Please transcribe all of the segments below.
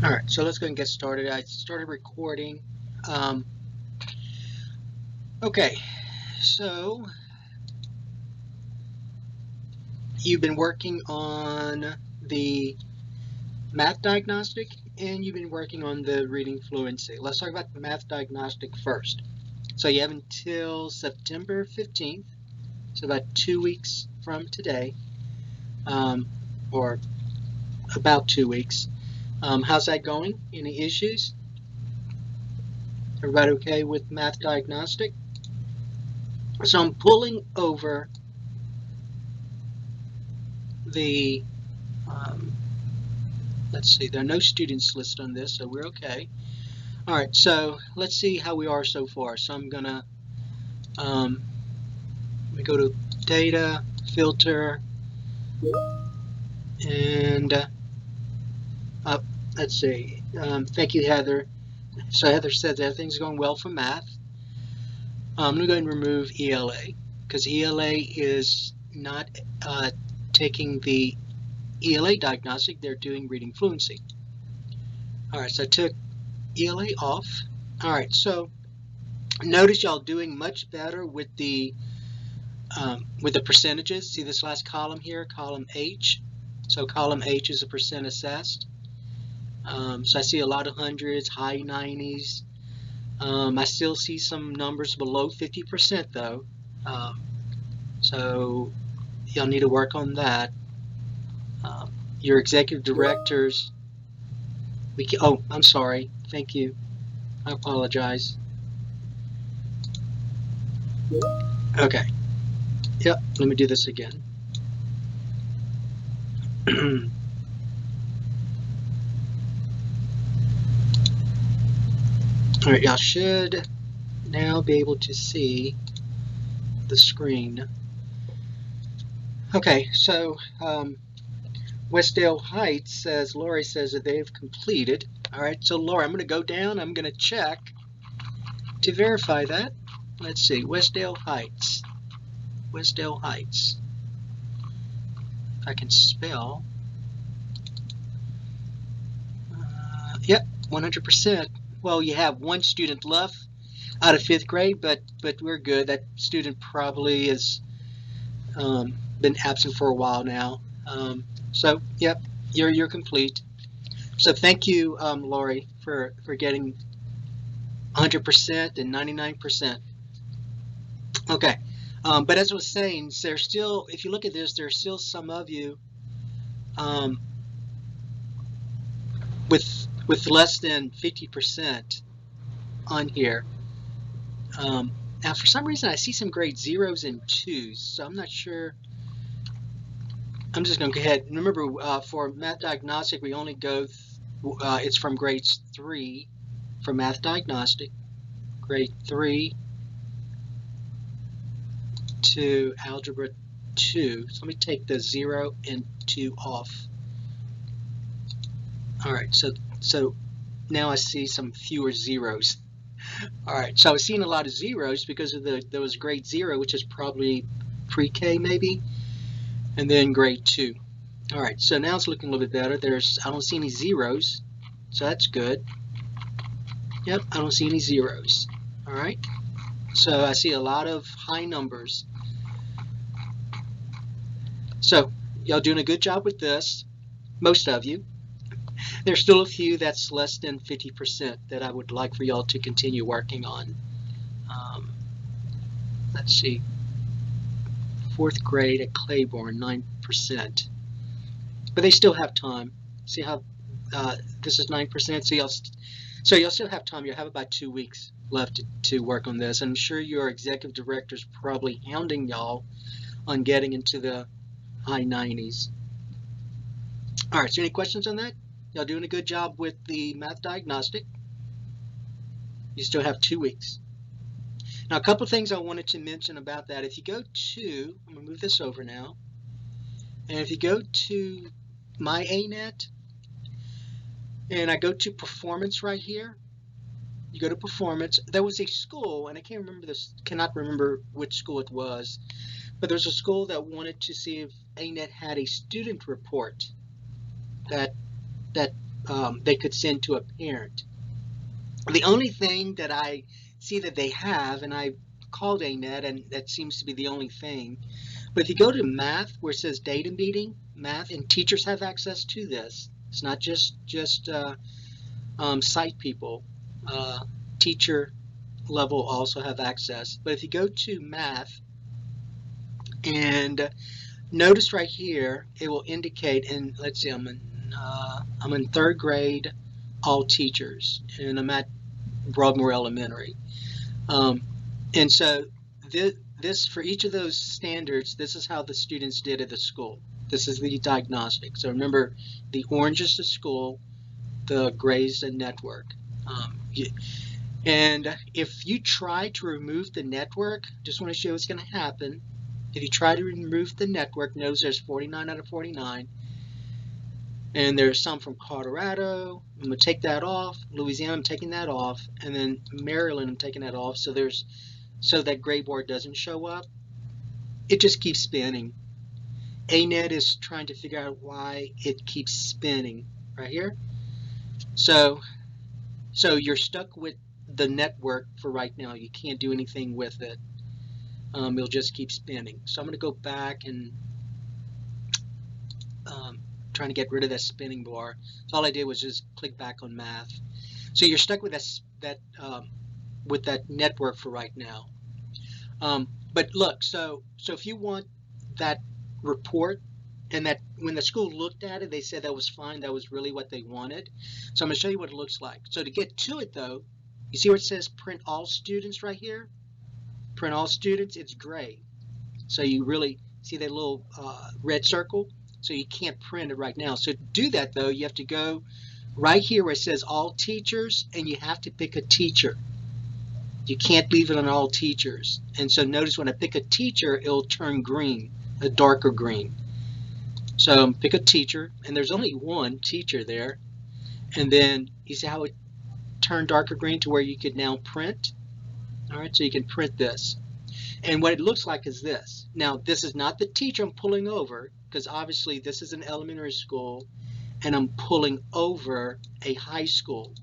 All right, so let's go and get started. I started recording. Um, okay, so you've been working on the math diagnostic and you've been working on the reading fluency. Let's talk about the math diagnostic first. So you have until September 15th, so about 2 weeks from today, um, or about 2 weeks. How's that going? Any issues? Everybody okay with math diagnostic? So I'm pulling over the um, let's see, there are no students listed on this, so we're okay. All right, so let's see how we are so far. So I'm gonna let me go to data, filter, and let's see. Thank you, Heather. So Heather said that everything's going well for math. I'm gonna go ahead and remove ELA because ELA is not taking the ELA diagnostic. They're doing reading fluency. All right, so I took ELA off. All right, so notice y'all doing much better with the percentages. See this last column here, column H. So column H is a percent assessed. So I see a lot of hundreds, high 90s. I still see some numbers below 50% though. Um, so y'all need to work on that. Your executive directors, oh, I'm sorry. Thank you. I apologize. Okay. Yep, let me do this again. All right, y'all should now be able to see the screen. Okay, so Westdale Heights says, Lori says that they've completed. All right, so Lori, I'm going to go down. I'm going to check to verify that. Let's see, Westdale Heights. Westdale Heights. If I can spell. Yep, 100%. Well, you have one student left out of fifth grade, but we're good. That student probably has been absent for a while now. So, yep, you're complete. So thank you, Lori, for getting 100% and 99%. Okay, but as I was saying, there's still, if you look at this, there's still some of you um, with less than 50% on here. Now, for some reason, I see some grade zeros and twos, so I'm not sure. I'm just going to go ahead. Remember, for math diagnostic, we only go. It's from grades 3 for math diagnostic, grade 3 to algebra 2. So let me take the 0 and 2 off. All right, so now I see some fewer zeros. All right, so I was seeing a lot of zeros because of there was grade 0, which is probably pre-K maybe, and then grade 2. All right, so now it's looking a little bit better. I don't see any zeros, so that's good. Yep, I don't see any zeros. All right, so I see a lot of high numbers. So y'all doing a good job with this, most of you. There's still a few that's less than 50% that I would like for y'all to continue working on. Um, let's see, fourth grade at Claiborne, 9%. But they still have time. See how this is 9%? So you'll still have time. You'll have about 2 weeks left to work on this. I'm sure your executive director is probably hounding y'all on getting into the high 90s. All right, so any questions on that? Y'all doing a good job with the math diagnostic. You still have 2 weeks. Now, a couple of things I wanted to mention about that. If you go to, I'm going to move this over now, and if you go to my ANet, and I go to performance right here, you go to performance. There was a school, and I cannot remember which school it was, but there's a school that wanted to see if ANet had a student report that they could send to a parent. The only thing that I see that they have, and I called ANet, and that seems to be the only thing, but if you go to math where it says data meeting, math, and teachers have access to this. It's not just site people. Teacher level also have access. But if you go to math and notice right here, it will indicate, and let's see, I'm in third grade, all teachers, and I'm at Broadmoor Elementary. And so this for each of those standards, this is how the students did at the school. This is the diagnostic. So remember, the orange is the school, the gray is the network. And if you try to remove the network, just want to show you what's going to happen. If you try to remove the network, notice there's 49 out of 49. And there's some from Colorado. I'm going to take that off. Louisiana, I'm taking that off. And then Maryland, I'm taking that off. So that gray board doesn't show up. It just keeps spinning. ANet is trying to figure out why it keeps spinning right here. So you're stuck with the network for right now. You can't do anything with it. It'll just keep spinning. So I'm going to go back and trying to get rid of that spinning bar. So all I did was just click back on math. So you're stuck with that network for right now. But look, so if you want that report, and that when the school looked at it, they said that was fine, that was really what they wanted. So I'm going to show you what it looks like. So to get to it though, you see where it says print all students right here? Print all students, it's gray. So you really see that little red circle? So you can't print it right now. So to do that though, you have to go right here where it says all teachers, and you have to pick a teacher. You can't leave it on all teachers. And so notice when I pick a teacher, it'll turn green, a darker green. So pick a teacher, and there's only one teacher there. And then you see how it turned darker green to where you could now print. All right, so you can print this. And what it looks like is this. Now, this is not the teacher I'm pulling over, because obviously this is an elementary school, and I'm pulling over a high school.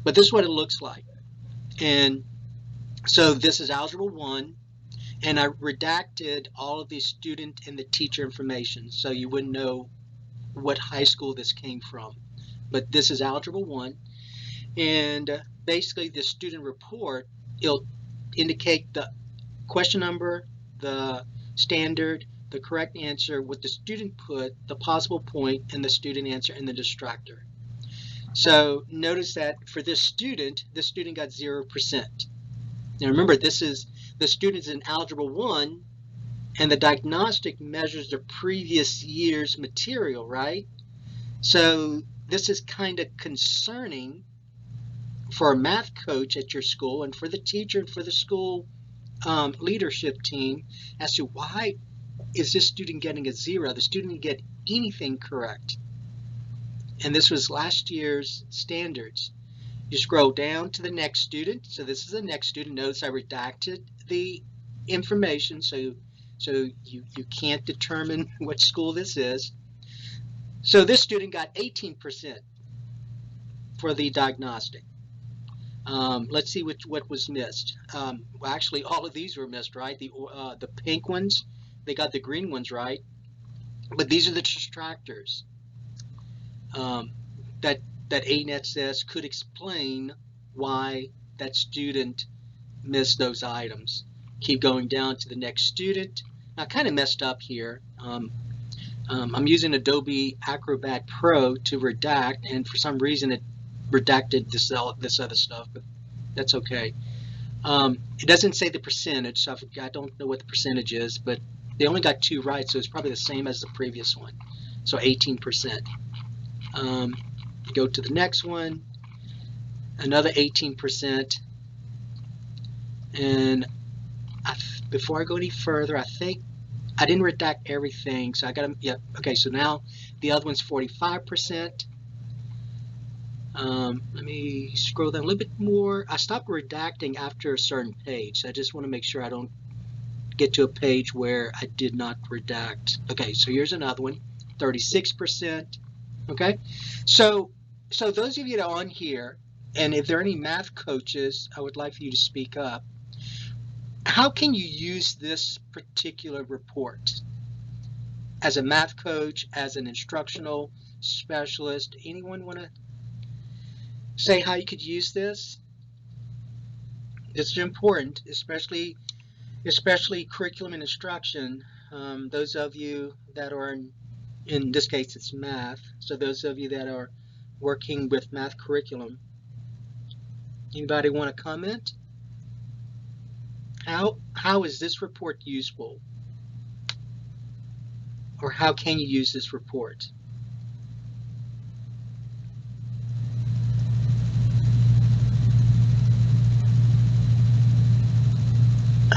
But this is what it looks like. And so this is Algebra 1. And I redacted all of the student and the teacher information, so you wouldn't know what high school this came from. But this is Algebra 1, and basically the student report, it'll indicate the question number, the standard, the correct answer, what the student put, the possible point, and the student answer, and the distractor. So notice that for this student got 0%. Now remember, this is the students in Algebra 1, and the diagnostic measures the previous year's material, right? So this is kind of concerning for a math coach at your school, and for the teacher, and for the school leadership team, as to why is this student getting a 0? The student didn't get anything correct. And this was last year's standards. You scroll down to the next student. So this is the next student. Notice I redacted the information, so you can't determine what school this is. So this student got 18% for the diagnostic. Let's see what was missed. Well, actually, all of these were missed, right? The pink ones, they got the green ones right, but these are the distractors that ANet says could explain why that student missed those items. Keep going down to the next student. Now, I kind of messed up here. I'm using Adobe Acrobat Pro to redact, and for some reason it redacted this other stuff, but that's okay. It doesn't say the percentage, so I don't know what the percentage is, but they only got 2 right, so it's probably the same as the previous one, so 18%. Go to the next one, another 18%, and before I go any further, I think I didn't redact everything, so I got to, yeah, okay, so now the other one's 45%. Let me scroll down a little bit more. I stopped redacting after a certain page, so I just want to make sure I don't get to a page where I did not redact. Okay, so here's another one, 36%. Okay, so So those of you that are on here, and if there are any math coaches, I would like for you to speak up. How can you use this particular report as a math coach, as an instructional specialist? Anyone want to say how you could use this? This is important, especially curriculum and instruction. Those of you that are in this case, it's math. So those of you that are working with math curriculum, anybody want to comment? How is this report useful? Or how can you use this report?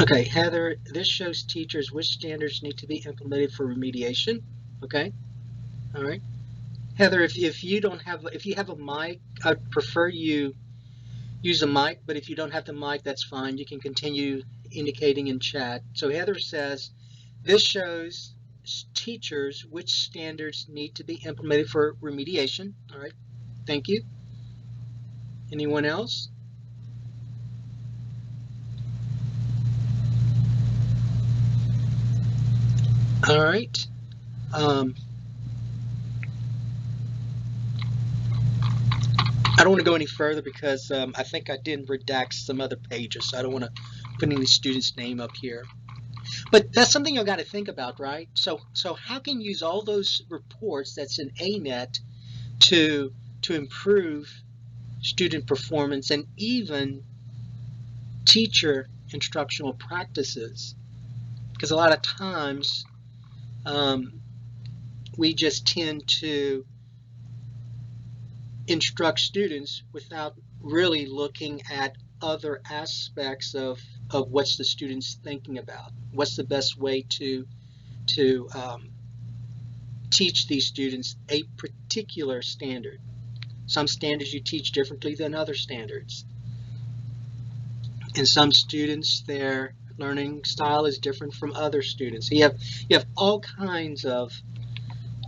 Okay, Heather, this shows teachers which standards need to be implemented for remediation. Okay, all right. Heather, if you don't have, if you have a mic, I'd prefer you use a mic, but if you don't have the mic, that's fine. You can continue indicating in chat. So Heather says, this shows teachers which standards need to be implemented for remediation. All right, thank you. Anyone else? All right. I don't want to go any further because I think I did redact some other pages, so I don't want to put any student's name up here. But that's something you've got to think about, right? So how can you use all those reports that's in ANet to improve student performance and even teacher instructional practices? Because a lot of times we just tend to instruct students without really looking at other aspects of what's the students thinking about. What's the best way to teach these students a particular standard? Some standards you teach differently than other standards. And some students, their learning style is different from other students. So you have all kinds of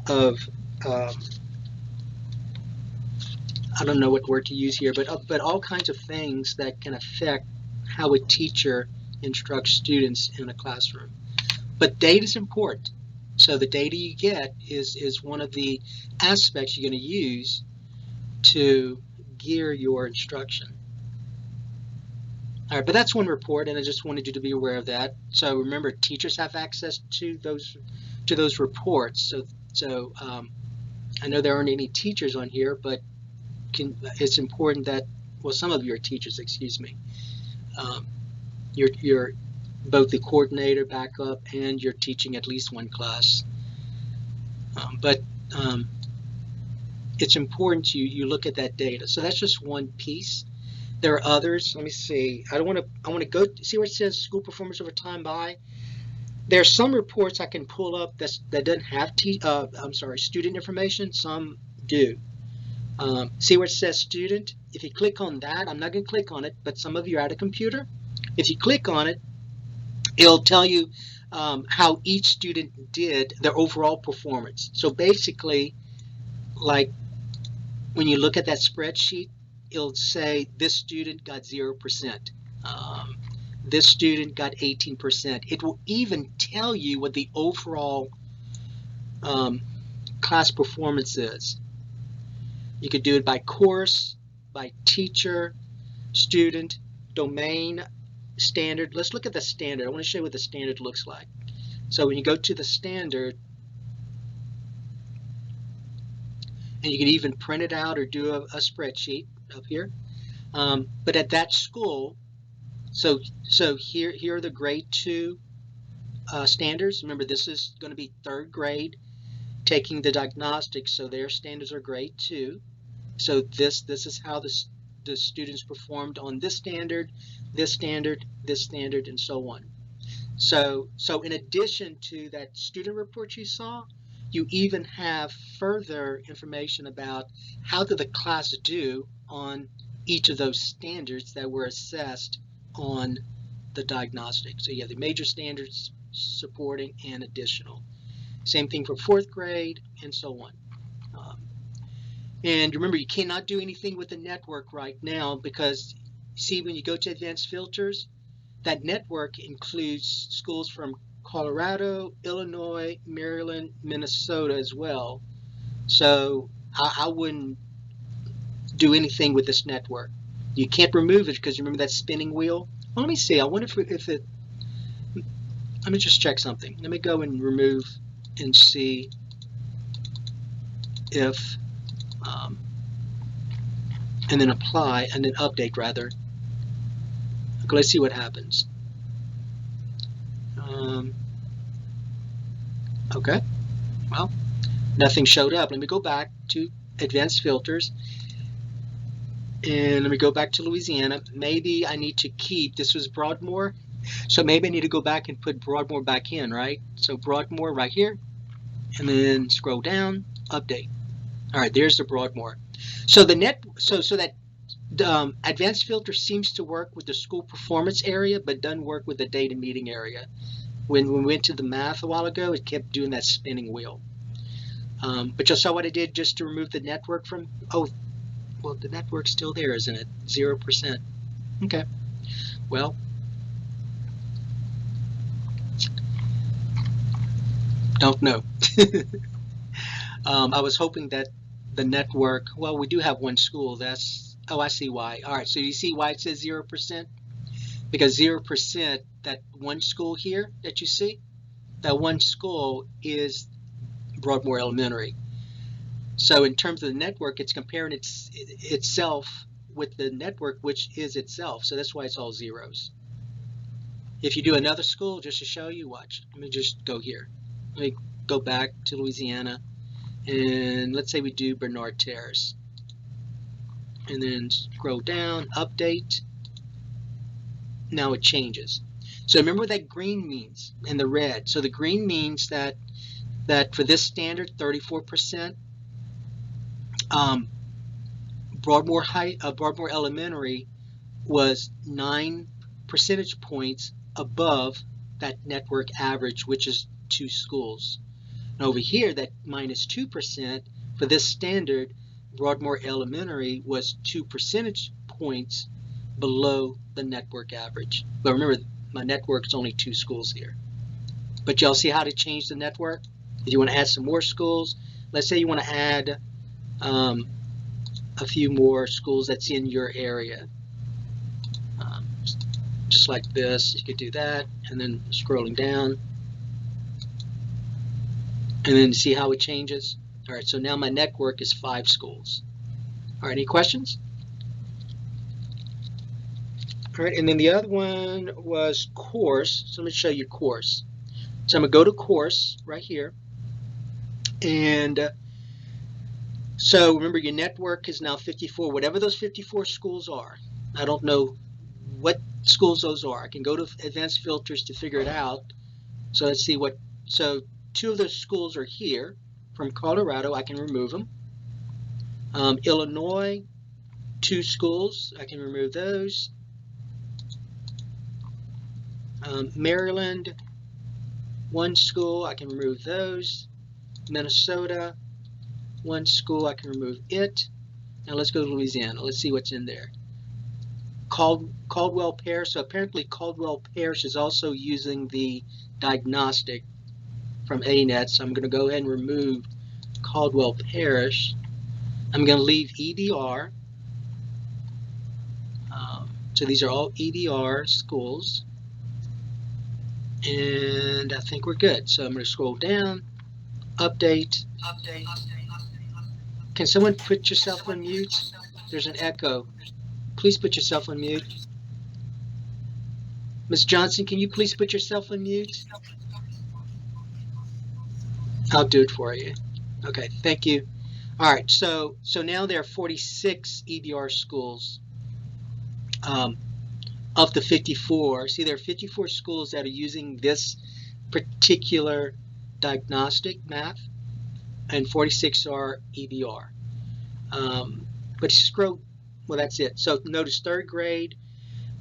I don't know what word to use here, but all kinds of things that can affect how a teacher instructs students in a classroom. But data is important. So the data you get is one of the aspects you're going to use to gear your instruction. All right, but that's one report, and I just wanted you to be aware of that. So remember, teachers have access to those reports. So I know there aren't any teachers on here, but it's important that, well, some of you are teachers, excuse me. You're both the coordinator, backup, and you're teaching at least one class. But it's important you look at that data. So that's just one piece. There are others. Let me see. I want to go see where it says school performance over time by. There are some reports I can pull up that doesn't have student information. Some do. See where it says student? If you click on that, I'm not going to click on it, but some of you are at a computer. If you click on it, it'll tell you how each student did their overall performance. So basically, like when you look at that spreadsheet, it'll say this student got 0%. This student got 18%. It will even tell you what the overall class performance is. You could do it by course, by teacher, student, domain, standard. Let's look at the standard. I want to show you what the standard looks like. So when you go to the standard, and you can even print it out or do a spreadsheet up here. But at that school, so here are the grade 2 standards. Remember, this is going to be 3rd grade taking the diagnostics, so their standards are grade 2. So this is how the students performed on this standard, this standard, this standard, and so on. So in addition to that student report you saw, you even have further information about how did the class do on each of those standards that were assessed on the diagnostic. So you have the major standards, supporting, and additional. Same thing for 4th grade, and so on. And remember, you cannot do anything with the network right now because, see, when you go to advanced filters, that network includes schools from Colorado, Illinois, Maryland, Minnesota as well. So I wouldn't do anything with this network. You can't remove it because remember that spinning wheel? Well, let me see. I wonder if it, let me just check something. Let me go and remove and see if, um, and then apply, and then update rather. Okay, let's see what happens. Okay, well, nothing showed up. Let me go back to advanced filters. And let me go back to Louisiana. Maybe I need to keep, this was Broadmoor. So maybe I need to go back and put Broadmoor back in, right? So Broadmoor right here, and then scroll down, update. All right, there's the Broadmoor. So that advanced filter seems to work with the school performance area, but doesn't work with the data meeting area. When we went to the math a while ago, it kept doing that spinning wheel. But you saw what I did just to remove the network from, oh, well, the network's still there, isn't it? 0%. Okay. Well, don't know. I was hoping that the network, well, we do have one school. That's, oh, I see why. All right, so you see why it says 0%? Because 0%, that one school here that you see, that one school is Broadmoor Elementary. So in terms of the network, it's comparing itself with the network, which is itself. So that's why it's all zeros. If you do another school, just to show you, watch. Let me just go here. Let me go back to Louisiana. And let's say we do Bernard Terrace. And then scroll down, update. Now it changes. So remember what that green means and the red. So the green means that for this standard, 34%, Broadmoor Elementary was 9 percentage points above that network average, which is 2 schools. And over here, that minus 2% for this standard, Broadmoor Elementary was 2 percentage points below the network average. But remember, my network is only 2 schools here. But y'all see how to change the network? If you want to add some more schools, let's say you want to add a few more schools that's in your area. Just like this, you could do that, and then scrolling down, and then see how it changes. All right, so now my network is 5 schools. All right, any questions? All right, and then the other one was course. So let me show you course. So I'm gonna go to course right here, and so remember your network is now 54, whatever those 54 schools are. I don't know what schools those are. I can go to advanced filters to figure it out. So let's see what, so 2 of those schools are here from Colorado. I can remove them. Illinois, 2 schools, I can remove those. Maryland, 1 school, I can remove those. Minnesota, 1 school, I can remove it. Now let's go to Louisiana. Let's see what's in there. Caldwell Parish. So apparently Caldwell Parish is also using the diagnostic from ANet. So I'm going to go ahead and remove Caldwell Parish. I'm going to leave EBR. So these are all EBR schools. And I think we're good. So I'm going to scroll down, update. Can someone put yourself on mute? There's an echo. Please put yourself on mute. Ms. Johnson, can you please put yourself on mute? I'll do it for you. Okay, thank you. All right, so now there are 46 EBR schools of the 54. See, there are 54 schools that are using this particular diagnostic math, and 46 are EBR. But scroll, well, that's it. So notice 3rd grade,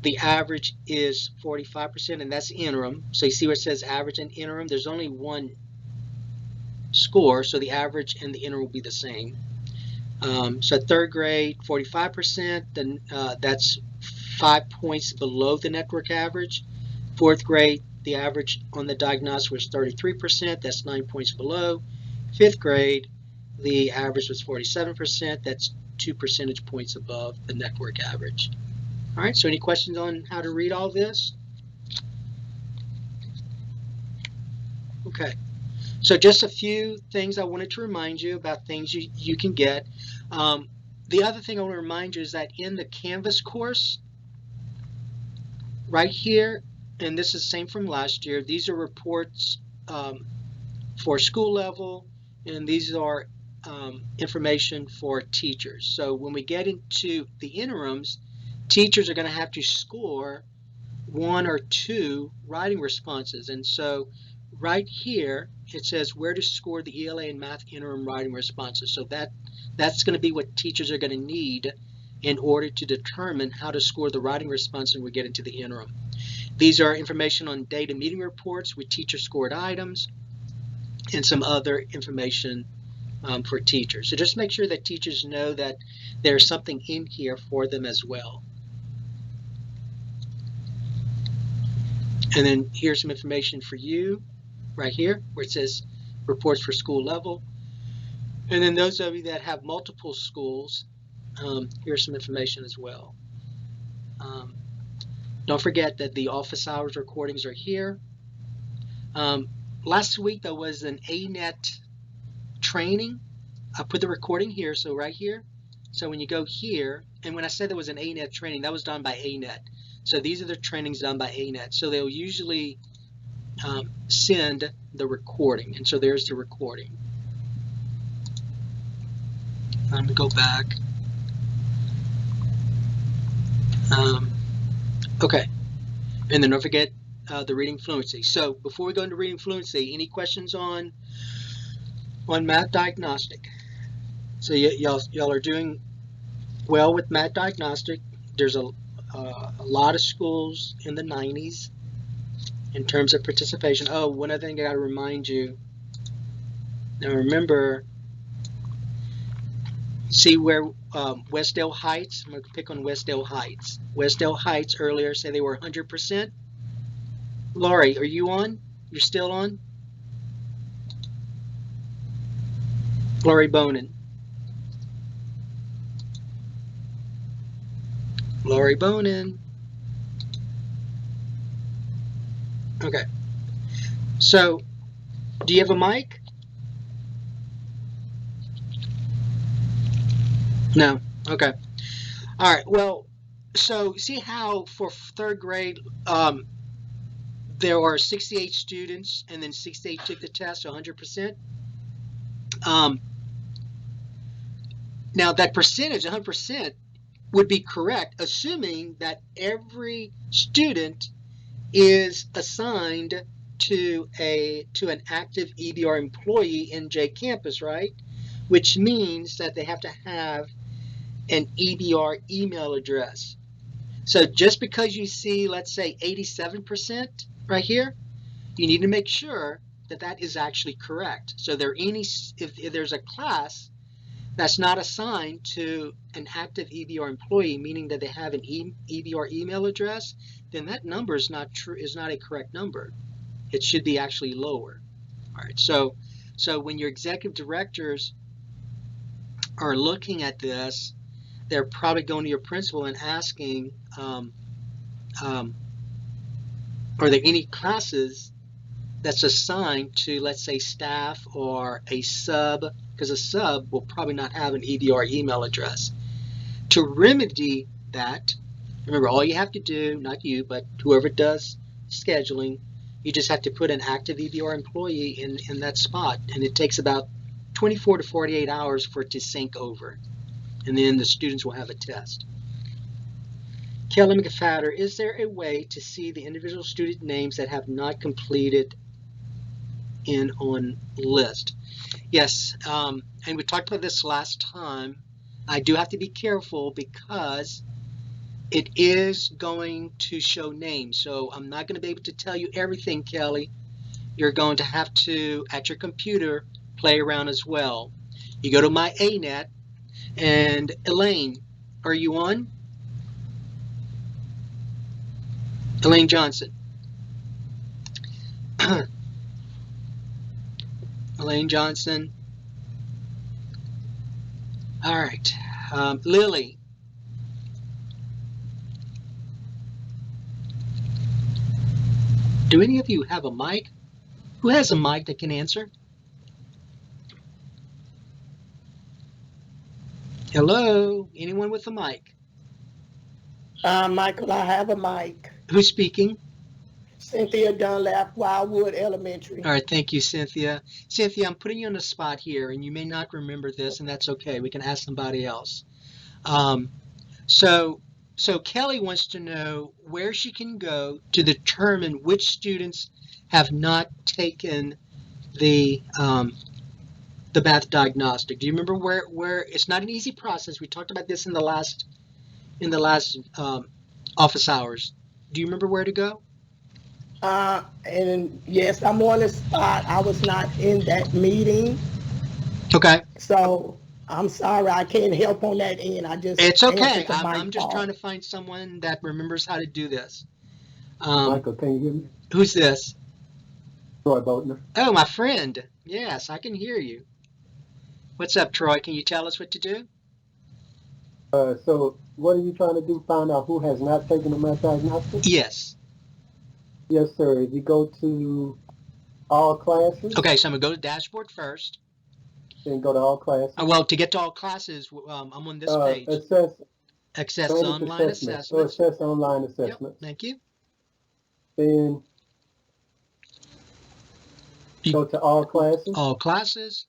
the average is 45%, and that's interim. So you see where it says average and interim? There's only one score, so the average and the interim will be the same. So third grade, 45%, then that's 5 points below the network average. Fourth grade, the average on the diagnostic was 33%, that's 9 points below. Fifth grade, the average was 47%, that's 2 percentage points above the network average. All right, so any questions on how to read all this? Okay, so just a few things I wanted to remind you about things you can get. The other thing I want to remind you is that in the Canvas course, right here, and this is the same from last year, these are reports for school level, and these are information for teachers. So when we get into the interims, teachers are going to have to score 1 or 2 writing responses. And so right here, it says where to score the ELA and math interim writing responses. So that's going to be what teachers are going to need in order to determine how to score the writing response when we get into the interim. These are information on data meeting reports with teacher scored items and some other information for teachers. So just make sure that teachers know that there's something in here for them as well. And then here's some information for you right here where it says reports for school level. And then those of you that have multiple schools, here's some information as well. Don't forget that the office hours recordings are here. Last week there was an ANet training. I put the recording here, so right here. So when you go here, and when I said there was an ANet training, that was done by ANet. So these are the trainings done by ANet. So they'll usually send the recording, and so there's the recording. Let me go back. Okay, and then don't forget the reading fluency. So before we go into reading fluency, any questions on math diagnostic? So y'all are doing well with math diagnostic. There's a lot of schools in the 90s in terms of participation. Oh, one other thing I got to remind you. Now remember, see where Westdale Heights, I'm going to pick on Westdale Heights. Westdale Heights earlier said they were 100%. Laurie, are you on? You're still on? Laurie Bonin. Laurie Bonin. Okay. So, do you have a mic? No. Okay. All right. Well, so see how for third grade there are 68 students and then 68 took the test, 100%. Now that percentage, 100%, would be correct, assuming that every student is assigned to an active EBR employee in J Campus, right? Which means that they have to have an EBR email address. So just because you see, let's say 87% right here, you need to make sure that that is actually correct. So if there's a class that's not assigned to an active EBR employee, meaning that they have an EBR email address, then that number is not a correct number. It should be actually lower. All right. So when your executive directors are looking at this, they're probably going to your principal and asking, are there any classes that's assigned to, let's say, staff or a sub, because a sub will probably not have an EBR email address. To remedy that, remember, all you have to do, not you, but whoever does scheduling, you just have to put an active EBR employee in that spot, and it takes about 24 to 48 hours for it to sync over, and then the students will have a test. Kelly McFadder, is there a way to see the individual student names that have not completed in on list? Yes, and we talked about this last time. I do have to be careful because it is going to show names. So I'm not going to be able to tell you everything, Kelly. You're going to have to, at your computer, play around as well. You go to my ANet, And Elaine, are you on? Elaine Johnson. Elaine Johnson. All right. Lily. Do any of you have a mic? Who has a mic that can answer? Hello? Anyone with a mic? Michael, I have a mic. Who's speaking? Cynthia Dunlap, Wildwood Elementary. All right, thank you, Cynthia. Cynthia, I'm putting you on the spot here, and you may not remember this, and that's okay. We can ask somebody else. So Kelly wants to know where she can go to determine which students have not taken the math diagnostic. Do you remember where it's not an easy process? We talked about this in the last office hours. Do you remember where to go? And yes, I'm on the spot. I was not in that meeting. Okay. So I'm sorry, I can't help on that end. I just It's okay. answered the mic I'm just call. trying to find someone that remembers how to do this. Michael, can you hear me? Who's this? Troy Boatner. Oh, my friend. Yes, I can hear you. What's up, Troy? Can you tell us what to do? So what are you trying to do? Find out who has not taken the math diagnostic? Yes. Yes, sir. If you go to all classes. Okay, so I'm going to go to dashboard first. Then go to all classes. Well, to get to all classes, I'm on this page. Access online assessments. So assess online assessments. Yep, thank you. Then go to all classes. All classes.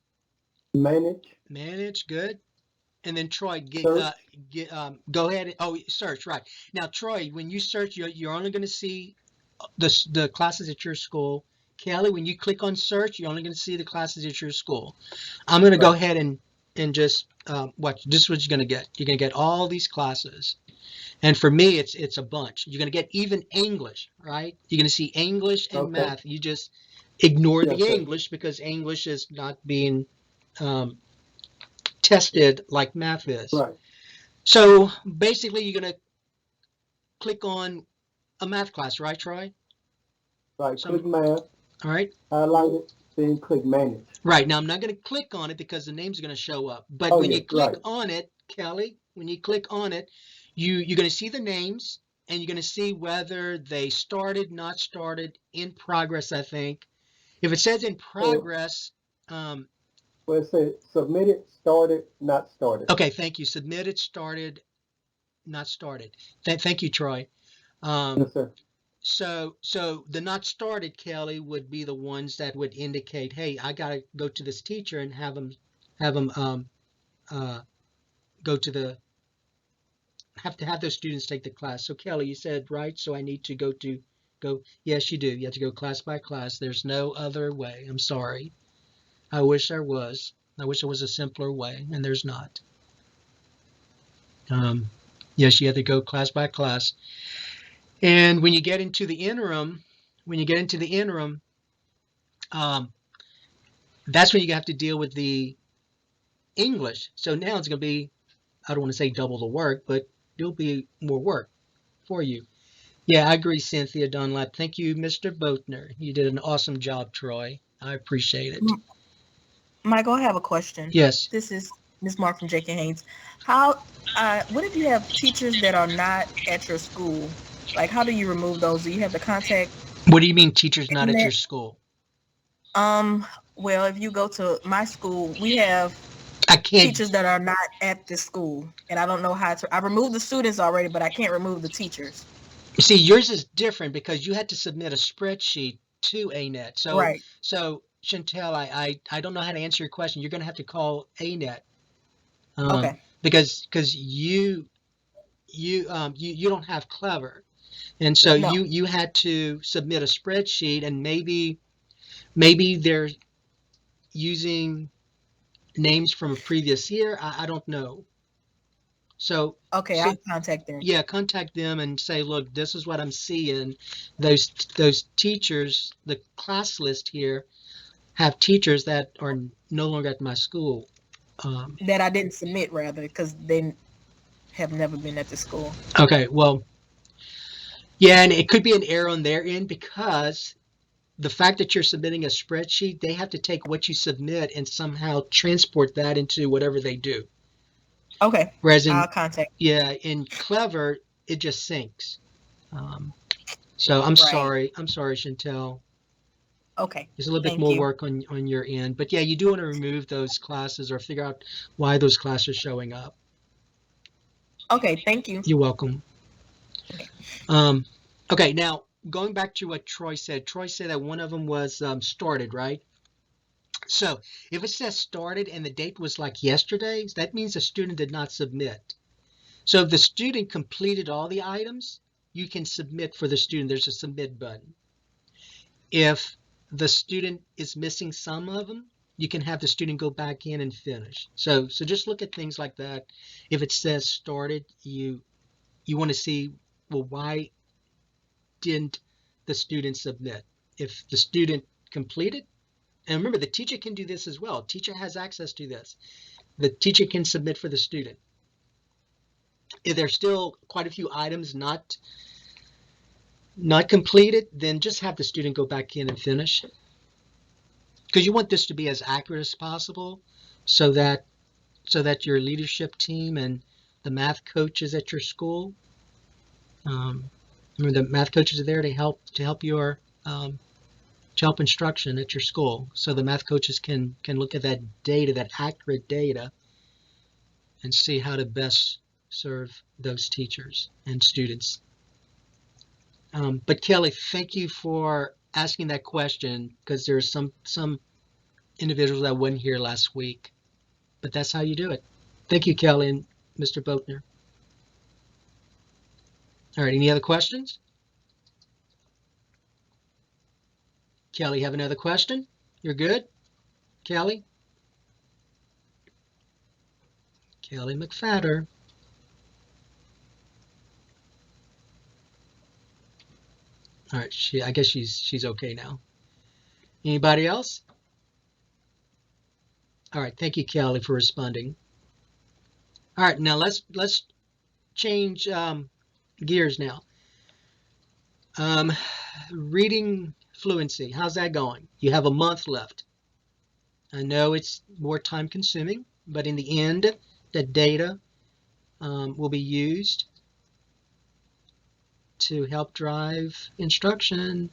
Manage. Good. And then Troy, go ahead. Search, right. Now, Troy, when you search, you're only going to see the classes at your school. Kelly, when you click on search, you're only going to see the classes at your school. I'm going to go ahead and just watch. This is what you're going to get. You're going to get all these classes. And for me, it's a bunch. You're going to get even English, right? You're going to see English and math. You just ignore the English because English is not being tested like math is. Right. So basically, you're going to click on a math class, right, Troy? Right. Click math. All right. Highlight it. Then click manage. Right. Now, I'm not going to click on it because the name's going to show up. But when you click on it, Kelly, when you click on it, you're going to see the names and you're going to see whether they started, not started, in progress, I think. If it says in progress, well, it says submitted, started, not started. Okay, thank you. Submitted, started, not started. Thank you, Troy. Yes, sir. So the not started, Kelly, would be the ones that would indicate, hey, I got to go to this teacher and have them go to the have those students take the class. So Kelly, you said right. So I need to go. Yes, you do. You have to go class by class. There's no other way. I'm sorry. I wish there was. I wish there was a simpler way, and there's not. Yes, you have to go class by class. And when you get into the interim, that's when you have to deal with the English. So now it's going to be, I don't want to say double the work, but it'll be more work for you. Yeah, I agree, Cynthia Dunlap. Thank you, Mr. Boatner. You did an awesome job, Troy. I appreciate it. Michael, I have a question. Yes. This is Ms. Mark from J.K. Haynes. What if you have teachers that are not at your school? Like, how do you remove those? Do you have to contact? What do you mean teachers not at your school? Well, if you go to my school, we have teachers that are not at the school, and I don't know how to. I removed the students already, but I can't remove the teachers. You see, yours is different because you had to submit a spreadsheet to ANet. So, right. So Chantel, I don't know how to answer your question. You're going to have to call ANet. Okay. Because you don't have Clever, and so no. you had to submit a spreadsheet, and maybe they're using names from a previous year. I don't know. So okay, I'll contact them. Yeah, contact them and say, look, this is what I'm seeing. Those teachers, the class list here, have teachers that are no longer at my school. That I didn't submit, rather, because they have never been at the school. Okay, well, yeah, and it could be an error on their end because the fact that you're submitting a spreadsheet, they have to take what you submit and somehow transport that into whatever they do. Okay. Whereas I'll contact. Yeah, in Clever, it just syncs. So I'm sorry. I'm sorry, Chantel. Okay. There's a little bit Thank more you. work on your end. But yeah, you do want to remove those classes or figure out why those classes are showing up. Okay, thank you. You're welcome. Okay. Okay, now going back to what Troy said that one of them was started, right? So if it says started and the date was like yesterday, that means the student did not submit. So if the student completed all the items, you can submit for the student. There's a submit button. If the student is missing some of them, you can have the student go back in and finish. So just look at things like that. If it says started, you want to see, well, why didn't the student submit? If the student completed, and remember, the teacher can do this as well. Teacher has access to this. The teacher can submit for the student. If there's still quite a few items not completed, then just have the student go back in and finish. Because you want this to be as accurate as possible so that your leadership team and the math coaches at your school, remember the math coaches are there to help your to help instruction at your school. So the math coaches can look at that data, that accurate data, and see how to best serve those teachers and students. But Kelly, thank you for asking that question, because there's some individuals that weren't here last week, but that's how you do it. Thank you, Kelly and Mr. Boatner. All right, any other questions? Kelly, have another question? You're good? Kelly? Kelly McFadder. All right, I guess she's okay now. Anybody else? All right, thank you, Kelly, for responding. All right, now let's change gears now. Reading fluency, how's that going? You have a month left. I know it's more time consuming, but in the end, the data will be used to help drive instruction.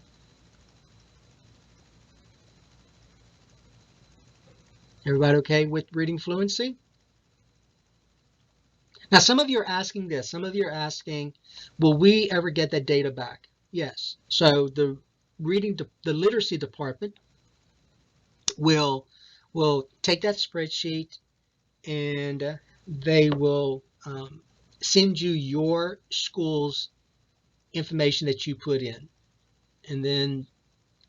Everybody okay with reading fluency? Now, some of you are asking this. Some of you are asking, will we ever get that data back? Yes. So the literacy department will take that spreadsheet and they will send you your school's information that you put in. And then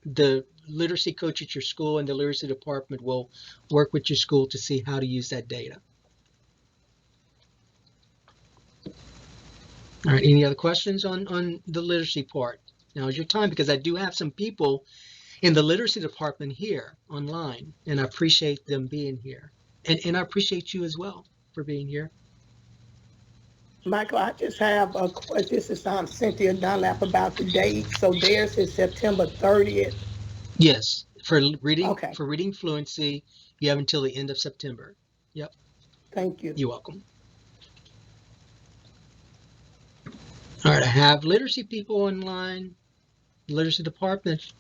the literacy coach at your school and the literacy department will work with your school to see how to use that data. All right, any other questions on the literacy part? Now is your time, because I do have some people in the literacy department here online, and I appreciate them being here. And I appreciate you as well for being here. Michael, I just have a question. This is Cynthia Dunlap about the date. So theirs is September 30th. Yes, for reading Okay. For reading fluency, you have until the end of September. Yep. Thank you. You're welcome. All right, I have literacy people online, literacy department.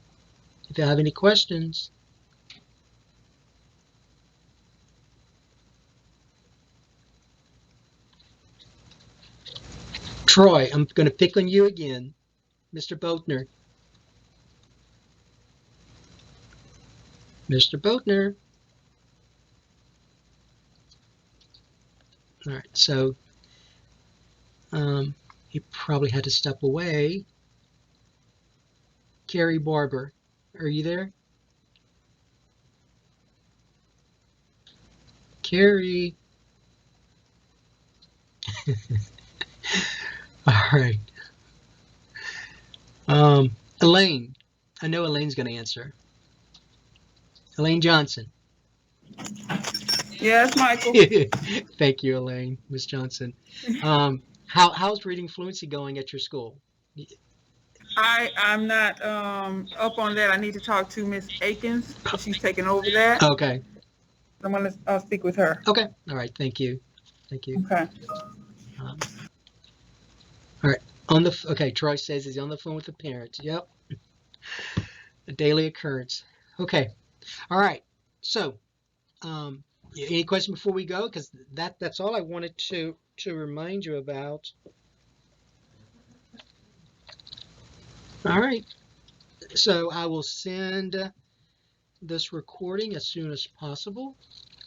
If you have any questions. Troy, I'm going to pick on you again. Mr. Boatner. Mr. Boatner. All right, so he probably had to step away. Carrie Barber, are you there? Carrie. All right. Elaine. I know Elaine's going to answer. Elaine Johnson. Yes, Michael. Thank you, Elaine, Miss Johnson. How's reading fluency going at your school? I'm not up on that. I need to talk to Miss Akins because she's taking over that. Okay. I'm gonna speak with her. Okay. All right. Thank you. Thank you. Okay. All right. Okay. Troy says he's on the phone with the parents. Yep. A daily occurrence. Okay. All right. So, any question before we go? Because that's all I wanted to remind you about. All right. So I will send this recording as soon as possible.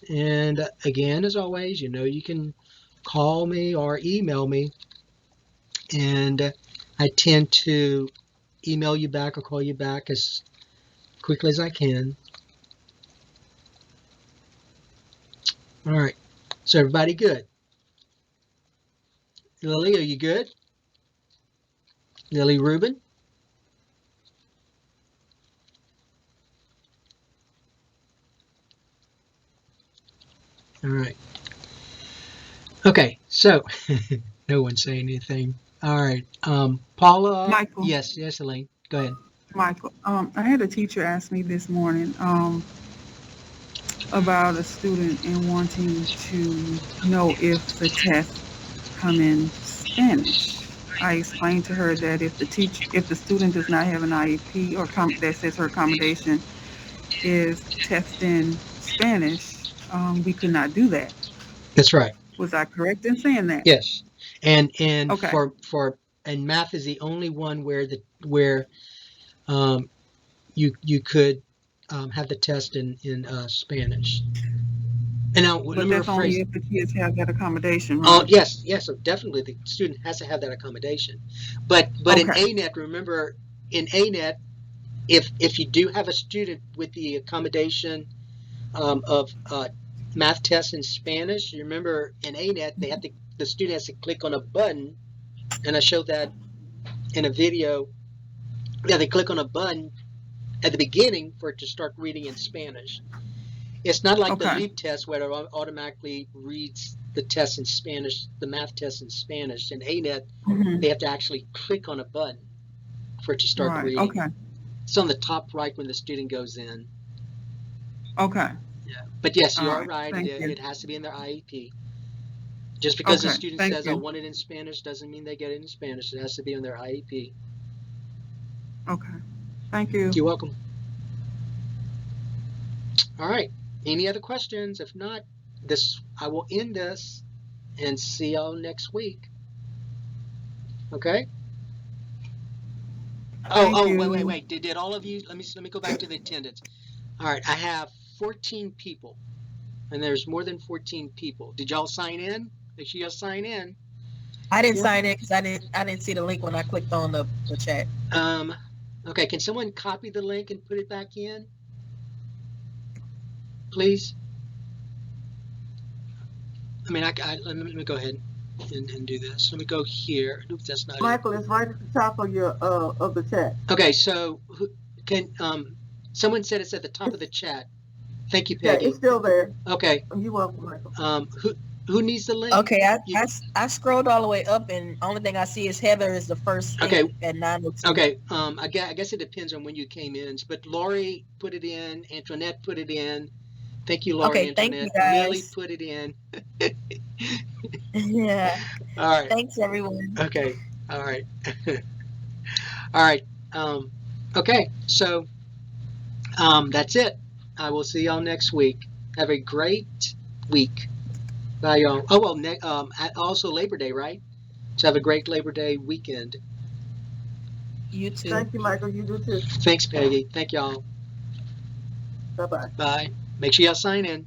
And again, as always, you can call me or email me. And I tend to email you back or call you back as quickly as I can. All right. So everybody good? Lily, are you good? Lily Rubin? All right. Okay, so no one's saying anything. All right. Paula? Michael. Yes, Elaine. Go ahead. Michael, I had a teacher ask me this morning about a student and wanting to know if the tests come in Spanish. I explained to her that if the student does not have an IEP or that says her accommodation is test in Spanish, we could not do that. That's right. Was I correct in saying that? Yes. And okay. And math is the only one where you could have the test in Spanish. And now but that's only if the kids have that accommodation, right? Oh, yes, so definitely the student has to have that accommodation. But okay. In ANet, remember, in ANet, if you do have a student with the accommodation of math tests in Spanish, you remember in ANet the student has to click on a button, and I showed that in a video. Yeah, they click on a button at the beginning for it to start reading in Spanish. It's not like the LEAP test where it automatically reads the test in Spanish, the math test in Spanish. In ANet, they have to actually click on a button for it to start reading. Okay. It's on the top right when the student goes in. Okay. Yeah. But yes, you are right. It has to be in their IEP. Just because the student says, I want it in Spanish doesn't mean they get it in Spanish. It has to be in their IEP. Okay. Thank you. You're welcome. All right. Any other questions? If not, I will end this and see y'all next week. Okay? Wait. Did all of you? Let me go back to the attendance. All right. I have 14 people, and there's more than 14 people. Did y'all sign in? Make sure y'all sign in. I didn't sign in because I didn't see the link when I clicked on the chat. Okay. Can someone copy the link and put it back in, please? I mean, let me go ahead and do this. Let me go here. Oops, that's not Michael, it's right at the top of your of the chat. Okay, so someone said it's at the top of the chat. Thank you, Peggy. Yeah, it's still there. Okay. You're welcome, Michael. Who needs the link? Okay, I scrolled all the way up, and only thing I see is Heather is the first thing at 9:02. Okay. I guess it depends on when you came in, but Lori put it in. Antoinette put it in. Thank you, Lori. Okay, Antoinette. thank you, guys. Millie put it in. Yeah. All right. Thanks, everyone. Okay. All right. All right. Okay. So that's it. I will see y'all next week. Have a great week. Bye, y'all. Oh well. Also Labor Day, right? So have a great Labor Day weekend. You too. Thank you, Michael. You do too. Thanks, Peggy. Thank y'all. Bye-bye. Bye. Make sure y'all sign in.